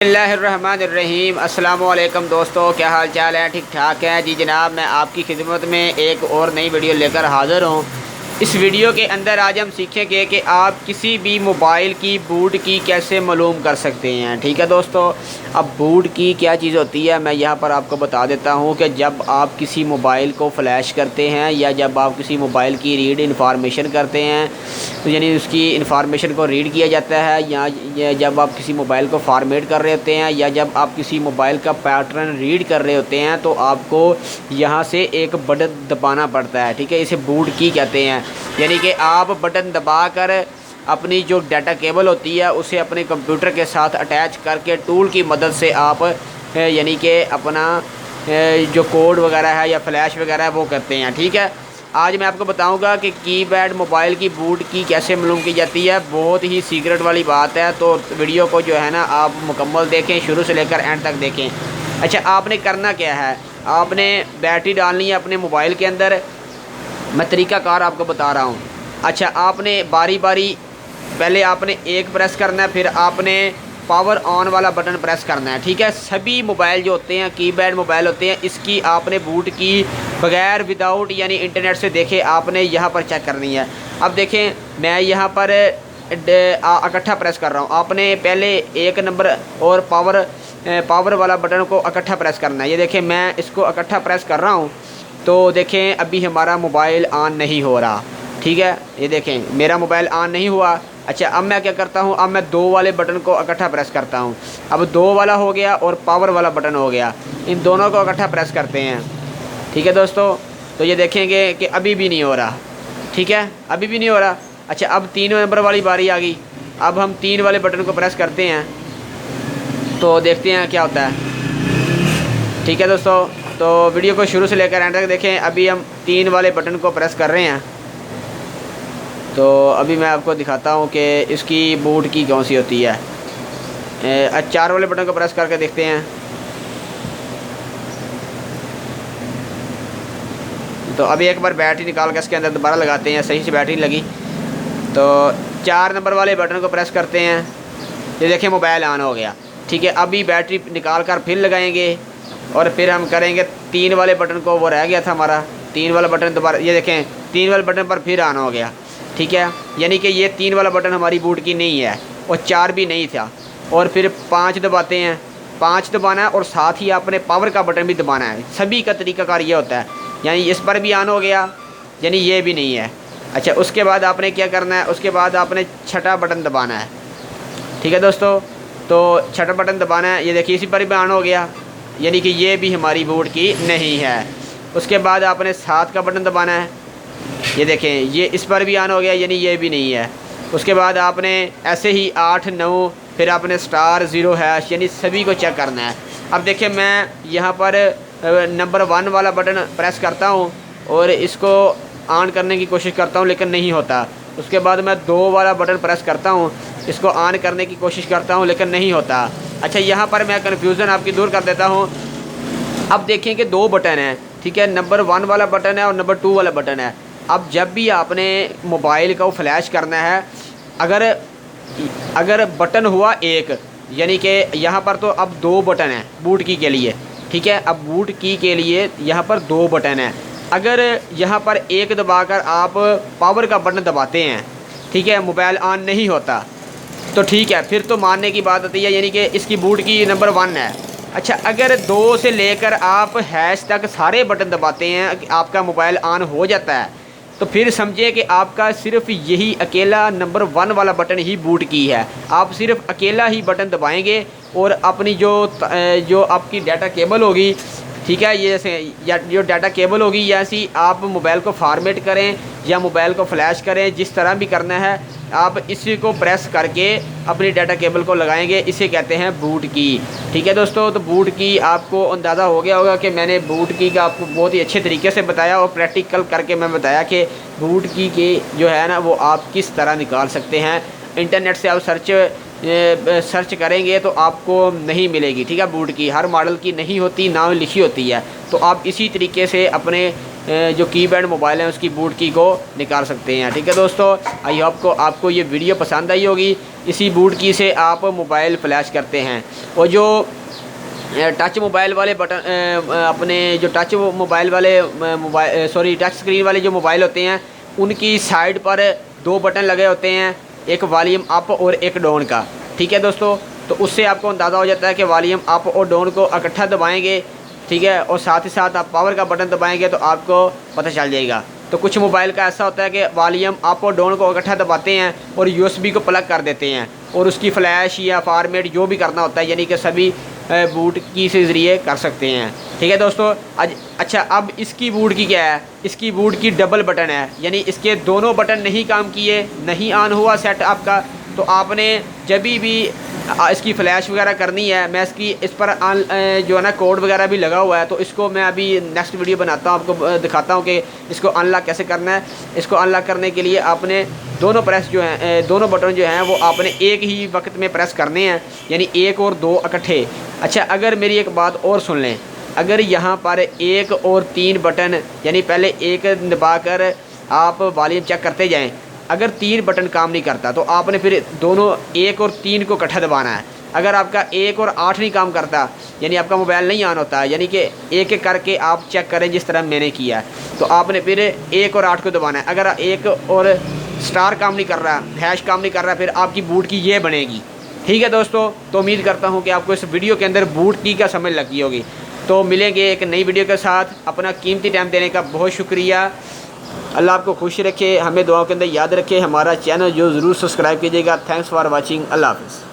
बिस्मिल्लाहिर्रहमानिर्रहीम। अस्सलाम वालेकुम दोस्तों, क्या हाल चाल है? ठीक ठाक है जी जनाब। मैं आपकी खिदमत में एक और नई वीडियो लेकर हाज़िर हूँ। इस वीडियो के अंदर आज हम सीखेंगे कि आप किसी भी मोबाइल की बूट की कैसे मालूम कर सकते हैं। ठीक है दोस्तों, अब बूट की क्या चीज़ होती है मैं यहाँ पर आपको बता देता हूँ कि जब आप किसी मोबाइल को फ़्लैश करते हैं या जब आप किसी मोबाइल की रीड इंफॉर्मेशन करते हैं, तो यानी उसकी इंफॉर्मेशन को रीड किया जाता है, या जब आप किसी मोबाइल को फॉर्मेट कर रहे होते हैं, या जब आप किसी मोबाइल का पैटर्न रीड कर रहे होते हैं, तो आपको यहाँ से एक बटन दबाना पड़ता है। ठीक है, इसे बूट की कहते हैं। यानी कि आप बटन दबाकर अपनी जो डाटा केबल होती है उसे अपने कंप्यूटर के साथ अटैच करके टूल की मदद से आप यानी कि अपना जो कोड वगैरह है या फ्लैश वगैरह है वो करते हैं। ठीक है, आज मैं आपको बताऊंगा कि कीपैड मोबाइल की बूट की कैसे मालूम की जाती है। बहुत ही सीक्रेट वाली बात है, तो वीडियो को जो है ना आप मुकम्मल देखें, शुरू से लेकर एंड तक देखें। अच्छा, आपने करना क्या है, आपने बैटरी डालनी है अपने मोबाइल के अंदर। मैं तरीक़ाकार आपको बता रहा हूँ। अच्छा, आपने बारी बारी पहले आपने एक प्रेस करना है, फिर आपने पावर ऑन वाला बटन प्रेस करना है। ठीक है, सभी मोबाइल जो होते हैं कीपैड मोबाइल होते हैं, इसकी आपने बूट की बगैर विदाउट यानी इंटरनेट से देखे आपने यहाँ पर चेक करनी है। अब देखें, मैं यहाँ पर इकट्ठा प्रेस कर रहा हूँ। आपने पहले एक नंबर और पावर वाला बटन को इकट्ठा प्रेस करना है। ये देखें, मैं इसको इकट्ठा प्रेस कर रहा हूँ, तो देखें अभी हमारा मोबाइल ऑन नहीं हो रहा। ठीक है, ये देखें मेरा मोबाइल ऑन नहीं हुआ। अच्छा, अब मैं क्या करता हूँ, अब मैं दो वाले बटन को इकट्ठा प्रेस करता हूँ। अब दो वाला हो गया और पावर वाला बटन हो गया, इन दोनों को इकट्ठा प्रेस करते हैं। ठीक है दोस्तों, तो ये देखेंगे कि अभी भी नहीं हो रहा। ठीक है, अभी भी नहीं हो रहा। अच्छा, अब 3 नंबर वाली बारी आ गई। अब हम 3 वाले बटन को प्रेस करते हैं, तो देखते हैं क्या होता है। ठीक है दोस्तों, तो वीडियो को शुरू से लेकर एंड तक देखें। अभी हम 3 वाले बटन को प्रेस कर रहे हैं, तो अभी मैं आपको दिखाता हूँ कि इसकी बूट की कौन सी होती है। 4 वाले बटन को प्रेस करके देखते हैं। तो अभी एक बार बैटरी निकाल के इसके अंदर दोबारा लगाते हैं, सही से बैटरी लगी। तो 4 नंबर वाले बटन को प्रेस करते हैं, ये देखिए मोबाइल ऑन हो गया। ठीक है, अभी बैटरी निकाल कर फिर लगाएंगे और फिर हम करेंगे 3 वाले बटन को, वो रह गया था हमारा 3 वाला बटन दोबारा, ये देखें 3 वाले बटन पर फिर ऑन हो गया। ठीक है, यानी कि ये 3 वाला बटन हमारी बूट की नहीं है और 4 भी नहीं था। और फिर 5 दबाते हैं, 5 दबाना है और साथ ही आपने पावर का बटन भी दबाना है। सभी का तरीक़ाकार ये होता है, यानी इस पर भी ऑन हो गया, यानी ये भी नहीं है। अच्छा, उसके बाद आपने क्या करना है, उसके बाद आपने छठा बटन दबाना है। ठीक है दोस्तों, तो छठा बटन दबाना है, ये देखिए इसी पर भी ऑन हो गया, यानी कि ये भी हमारी बूट की नहीं है। उसके बाद आपने 7 का बटन दबाना है, ये देखें ये इस पर भी ऑन हो गया, यानी ये भी नहीं है। उसके बाद आपने ऐसे ही 8 9 फिर आपने स्टार 0 हैश, यानी सभी को चेक करना है। अब देखें, मैं यहाँ पर नंबर 1 वाला बटन प्रेस करता हूँ और इसको ऑन करने की कोशिश करता हूँ, लेकिन नहीं होता। उसके बाद मैं 2 वाला बटन प्रेस करता हूँ, इसको ऑन करने की कोशिश करता हूँ, लेकिन नहीं होता। अच्छा, यहाँ पर मैं कन्फ्यूज़न आपकी दूर कर देता हूँ। अब देखें कि 2 बटन हैं। ठीक है, नंबर 1 वाला बटन है और नंबर 2 वाला बटन है। अब जब भी आपने मोबाइल को फ्लैश करना है, अगर बटन हुआ एक, यानी कि यहाँ पर तो अब 2 बटन हैं बूट की के लिए। ठीक है, अब बूट की के लिए यहाँ पर 2 बटन हैं। अगर यहाँ पर एक दबाकर आप पावर का बटन दबाते हैं, ठीक है, मोबाइल ऑन नहीं होता, तो ठीक है, फिर तो मानने की बात होती है, यानी कि इसकी बूट की नंबर 1 है। अच्छा, अगर 2 से लेकर आप हैश तक सारे बटन दबाते हैं, आपका मोबाइल ऑन हो जाता है, तो फिर समझिए कि आपका सिर्फ यही अकेला नंबर 1 वाला बटन ही बूट की है। आप सिर्फ अकेला ही बटन दबाएंगे और अपनी जो आपकी डाटा केबल होगी, ठीक है, ये जैसे जो डाटा केबल होगी, जैसी आप मोबाइल को फॉर्मेट करें या मोबाइल को फ्लैश करें, जिस तरह भी करना है, आप इसी को प्रेस करके अपनी डाटा केबल को लगाएंगे। इसे कहते हैं बूट की। ठीक है दोस्तों, तो बूट की आपको अंदाज़ा हो गया होगा कि मैंने बूट की का आपको बहुत ही अच्छे तरीके से बताया और प्रैक्टिकल करके मैं बताया कि बूट की के जो है ना वो आप किस तरह निकाल सकते हैं। इंटरनेट से आप सर्च करेंगे तो आपको नहीं मिलेगी। ठीक है, बूट की हर मॉडल की नहीं होती, ना लिखी होती है। तो आप इसी तरीके से अपने जो कीपैड मोबाइल है उसकी बूट की को निकाल सकते हैं। ठीक है दोस्तों, आई होप को आपको ये वीडियो पसंद आई होगी। इसी बूट की से आप मोबाइल फ्लैश करते हैं। और जो टच मोबाइल वाले बटन अपने जो टच मोबाइल वाले टच स्क्रीन वाले जो मोबाइल होते हैं उनकी साइड पर 2 बटन लगे होते हैं, एक वॉल्यूम अप और एक डाउन का। ठीक है दोस्तों, तो उससे आपको अंदाज़ा हो जाता है कि वॉल्यूम अप और डाउन को इकट्ठा दबाएंगे, ठीक है, और साथ ही साथ आप पावर का बटन दबाएंगे तो आपको पता चल जाएगा। तो कुछ मोबाइल का ऐसा होता है कि वॉल्यूम अप और डाउन को इकट्ठा दबाते हैं और USB को प्लग कर देते हैं और उसकी फ्लैश या फॉर्मेट जो भी करना होता है यानी कि सभी बूट की से ज़रिए कर सकते हैं। ठीक है दोस्तों, अच्छा अब इसकी बूट की क्या है, इसकी बूट की डबल बटन है, यानी इसके दोनों बटन नहीं काम किए, नहीं ऑन हुआ सेट आपका, तो आपने जब भी इसकी फ़्लैश वगैरह करनी है, मैं इसकी इस पर जो है ना कोड वगैरह भी लगा हुआ है, तो इसको मैं अभी नेक्स्ट वीडियो बनाता हूँ, आपको दिखाता हूँ कि इसको अनलॉक कैसे करना है। इसको अनलॉक करने के लिए आपने दोनों बटन जो हैं वो आपने एक ही वक्त में प्रेस करने हैं, यानी 1 और 2 इकट्ठे। अच्छा, अगर मेरी एक बात और सुन लें, अगर यहाँ पर 1 और 3 बटन यानी पहले 1 दबाकर आप वॉल्यूम चेक करते जाएं, अगर 3 बटन काम नहीं करता तो आपने फिर दोनों 1 और 3 को इकट्ठा दबाना है। अगर आपका 1 और 8 नहीं काम करता यानी आपका मोबाइल नहीं ऑन होता, यानी कि एक एक करके आप चेक करें जिस तरह मैंने किया, तो आपने फिर 1 और 8 को दबाना है। अगर 1 और स्टार काम नहीं कर रहा, हैश काम नहीं कर रहा, फिर आपकी बूट की ये बनेगी। ठीक है दोस्तों, तो उम्मीद करता हूँ कि आपको इस वीडियो के अंदर बूट की का समझ लगी होगी। तो मिलेंगे एक नई वीडियो के साथ। अपना कीमती टाइम देने का बहुत शुक्रिया। अल्लाह आपको खुश रखे, हमें दुआओं के अंदर याद रखे, हमारा चैनल जो ज़रूर सब्सक्राइब कीजिएगा। Thanks for watching. अल्लाह हाफ़िज़।